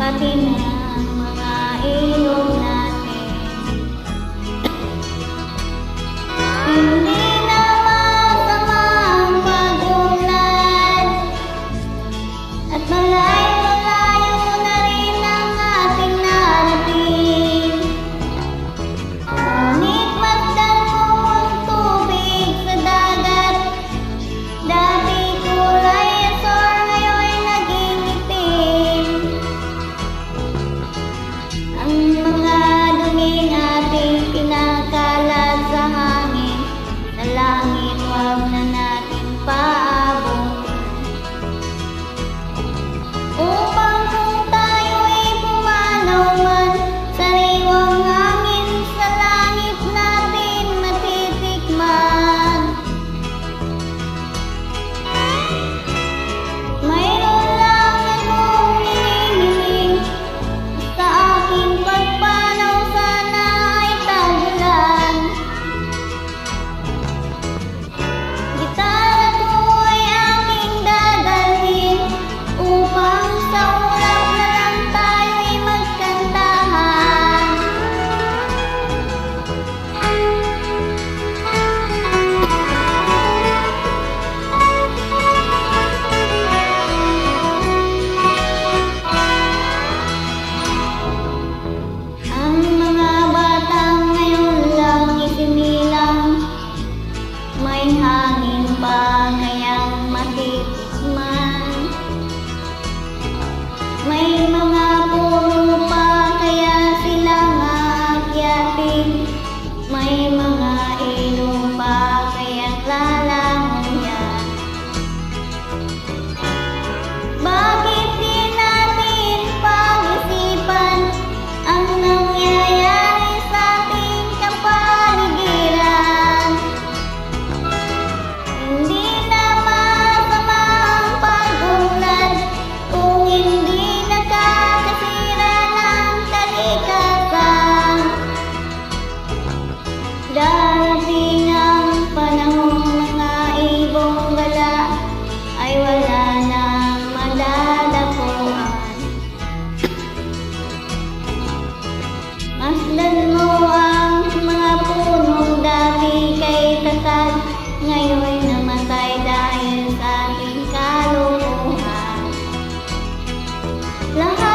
pati na ang mga ilog natin. Hindi na masama ang pag-unlad at malayo-layo na rin ang ating narating. Ngunit masdan mo ang tubig sa dagat. Dati kulay asor, ngayon naging itim. Ang mga duming ating kinakalat sa hangin, sa langit wag na natin paabutin. Upang kung tayo'y pumanaw man, sariwang hangin sa langit natin matitikman. Mayroon lang akong hinihiling, sa aking pagpanaw sana ay tagulan. Gitara ko ay aking dadalhin, upang sa ulap na lang tayo'y magkantahan. Ang mga batang ngayon lang isinilang, may hangin pa kayang matitikman. May mga puno pa kaya silang aakyatin. May mga ilong pa kaya't lalangoyan. Bakit di natin pag-isipan ang nangyayari sa ating kapaligiran? Hindi na masama ang pag-unlad kung hindi nakakasira ng kalikasan. Darating ang panahong mga ibong gala ay wala nang madadapuan. Masdan mo ang mga punong dati kay tatag, ngayon namatay dahil sa ating kaluluhan. Lahat